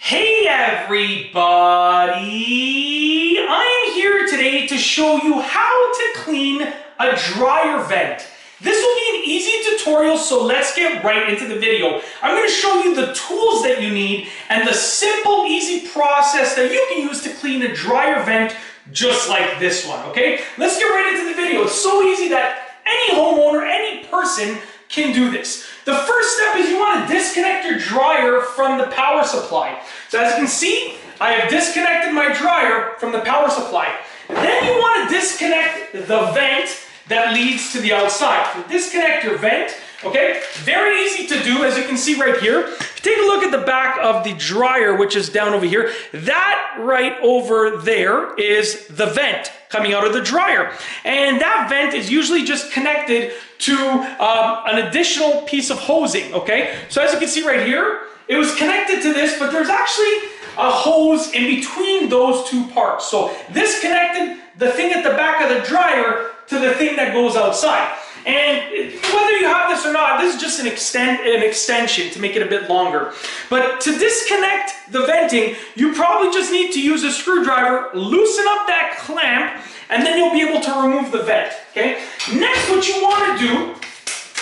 Hey everybody! I'm here today to show you how to clean a dryer vent. This will be an easy tutorial, so let's get right into the video. I'm going to show you the tools that you need and the simple, easy process that you can use to clean a dryer vent just like this one, okay? Let's get right into the video. It's so easy that any homeowner, any person can do this. The first step is you want to disconnect your dryer from the power supply. So as you can see, I have disconnected my dryer from the power supply. Then you want to disconnect the vent that leads to the outside. So disconnect your vent, okay? Very easy to do, as you can see right here. If you take a look at the back of the dryer, which is down over here, that right over there is the vent coming out of the dryer. And that vent is usually just connected to an additional piece of hosing, okay? So as you can see right here, it was connected to this, but there's actually a hose in between those two parts. So this connected the thing at the back of the dryer to the thing that goes outside. And whether you have this or not, this is just an extension to make it a bit longer. But to disconnect the venting, you probably just need to use a screwdriver, loosen up that clamp, and then you'll be able to remove the vent, okay? Next, what you want to do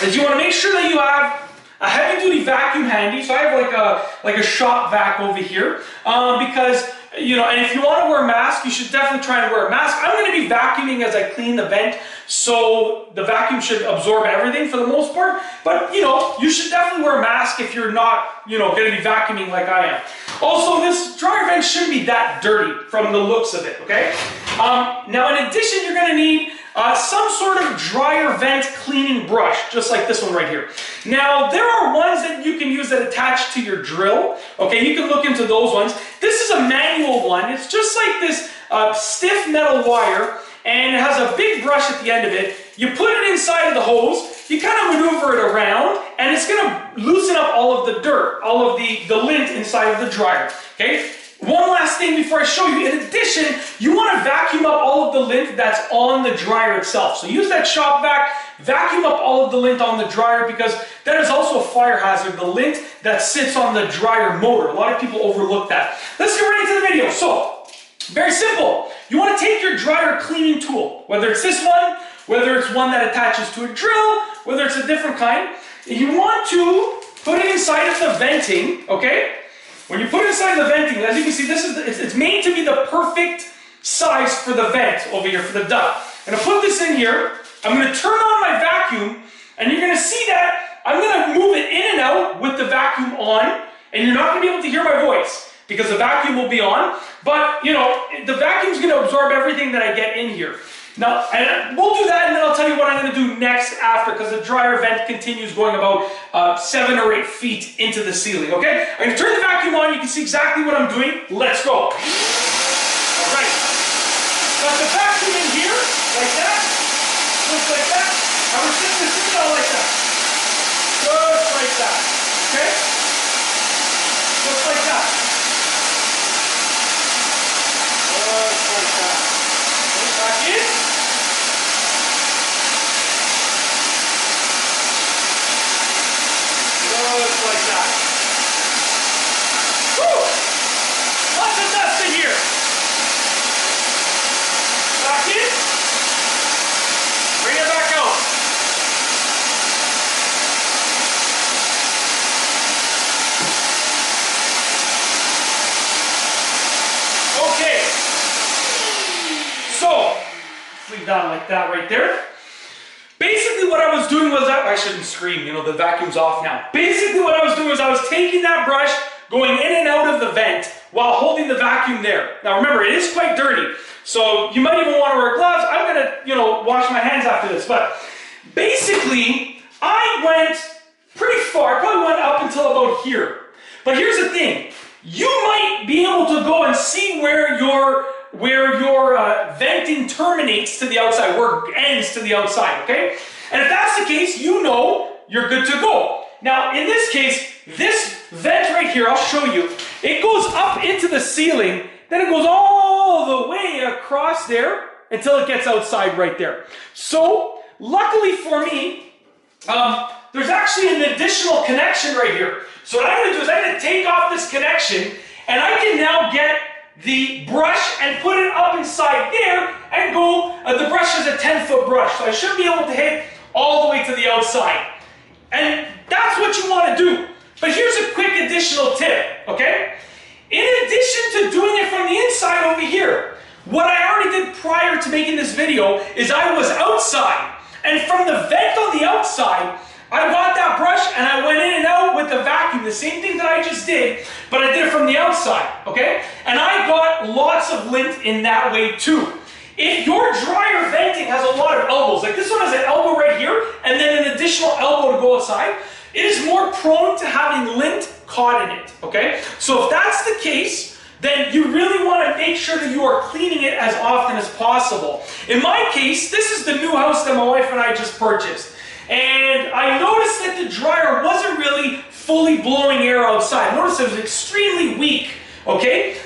is you want to make sure that you have a heavy-duty vacuum handy. So I have like a shop vac over here because, you know, and if you want to wear a mask, you should definitely try and wear a mask. I'm going to be vacuuming as I clean the vent, so the vacuum should absorb everything for the most part. But, you know, you should definitely wear a mask if you're not, you know, going to be vacuuming like I am. Also, this dryer vent shouldn't be that dirty from the looks of it, okay? Now, in addition, you're going to need some sort of dryer vent cleaning brush, just like this one right here. Now, there are ones that you can use that attach to your drill. Okay, you can look into those ones. This is a manual one. It's just like this stiff metal wire, and it has a big brush at the end of it. You put it inside of the hose, you kind of maneuver it around, and it's going to loosen up all of the dirt, all of the lint inside of the dryer. Okay? One last thing before I show you. In addition, you want to vacuum up all of the lint that's on the dryer itself. So use that shop vac, vacuum up all of the lint on the dryer, because that is also a fire hazard, the lint that sits on the dryer motor. A lot of people overlook that. Let's get right into the video. So, very simple. You want to take your dryer cleaning tool, whether it's this one, whether it's one that attaches to a drill, whether it's a different kind. You want to put it inside of the venting, okay? When you put it inside the venting, as you can see, it's made to be the perfect size for the vent over here, for the duct. I'm going to put this in here. I'm going to turn on my vacuum, and you're going to see that I'm going to move it in and out with the vacuum on, and you're not going to be able to hear my voice because the vacuum will be on. But, you know, the vacuum's going to absorb everything that I get in here. Now, and we'll do that, and then I'll tell you what I'm going to do next after, because the dryer vent continues going about 7 or 8 feet into the ceiling, okay? I'm going to turn the vacuum on. You can see exactly what I'm doing. Let's go. All right. Got the vacuum in here, like that. Just like that. And we're sitting the seat out like that. Just like that. Okay? Just like that. Just like that. Back in. Just like that. Woo! Lots of dust in here. Back in. Bring it back out. Okay. So, leave that like that right there. Basically what I was doing was, I shouldn't scream, you know, the vacuum's off now. Basically what I was doing was I was taking that brush, going in and out of the vent while holding the vacuum there. Now remember, it is quite dirty, so you might even want to wear gloves. I'm going to, you know, wash my hands after this, but basically I went pretty far. I probably went up until about here. But here's the thing. You might be able to go and see where your venting terminates to the outside, where it ends to the outside, okay? And if that's the case, you know you're good to go. Now, in this case, this vent right here, I'll show you, it goes up into the ceiling, then it goes all the way across there until it gets outside right there. So, luckily for me, there's actually an additional connection right here. So what I'm going to do is I'm going to take off this connection, And I can now get the brush and put it up inside there and go, the brush is a 10-foot brush, so I should be able to hit all the way to the outside. And that's what you want to do. But here's a quick additional tip, okay? In addition to doing it from the inside over here, what I already did prior to making this video is I was outside. And from the vent on the outside, I got that brush and I went in and out with the vacuum, the same thing that I just did, but I did it from the outside, okay? And I got lots of lint in that way too. If your dryer venting has a lot of elbows, like this one has an elbow right here, and then an additional elbow to go outside, it is more prone to having lint caught in it, okay? So if that's the case, then you really want to make sure that you are cleaning it as often as possible. In my case, this is the new house that my wife and I just purchased. And I noticed that the dryer wasn't really fully blowing air outside. I noticed it was extremely weak, okay?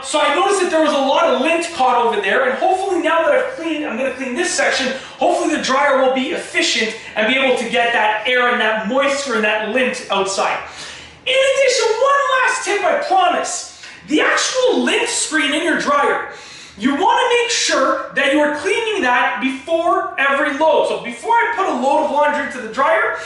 So I noticed that there was a lot of lint caught over there, and hopefully now that I've cleaned, I'm going to clean this section, hopefully the dryer will be efficient and be able to get that air and that moisture and that lint outside. In addition, one last tip I promise. The actual lint screen in your dryer, you want to make sure that you are cleaning that before every load. So before I put a load of laundry into the dryer,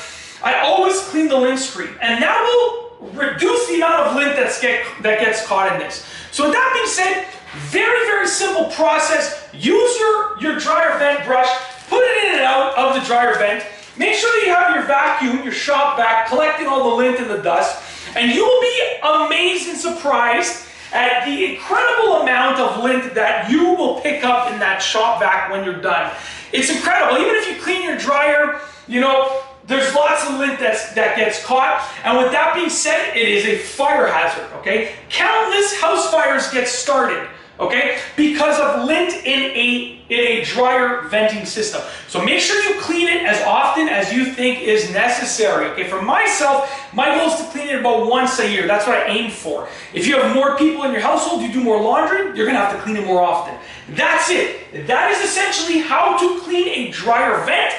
I always clean the lint screen. And that will reduce the amount of lint that gets caught in this. So with that being said, very, very simple process. Use your dryer vent brush, put it in and out of the dryer vent. Make sure that you have your vacuum, your shop vac, collecting all the lint and the dust. And you will be amazed and surprised at the incredible amount of lint that you will pick up in that shop vac when you're done. It's incredible. Even if you clean your dryer, you know, there's lots of lint that gets caught. And with that being said, it is a fire hazard, okay? Countless house fires get started, okay, because of lint in a dryer venting system. So make sure you clean it as often as you think is necessary, okay? For myself, my goal is to clean it about once a year. That's what I aim for. If you have more people in your household, you do more laundry, you're gonna have to clean it more often. That's it. That is essentially how to clean a dryer vent.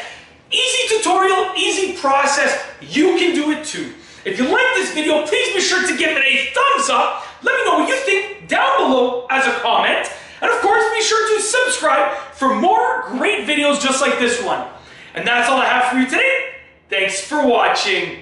Easy tutorial, easy process. You can do it too. If you like this video, please be sure to give it a thumbs up. Let me know what you think down below as a comment. And of course, be sure to subscribe for more great videos just like this one. And that's all I have for you today. Thanks for watching.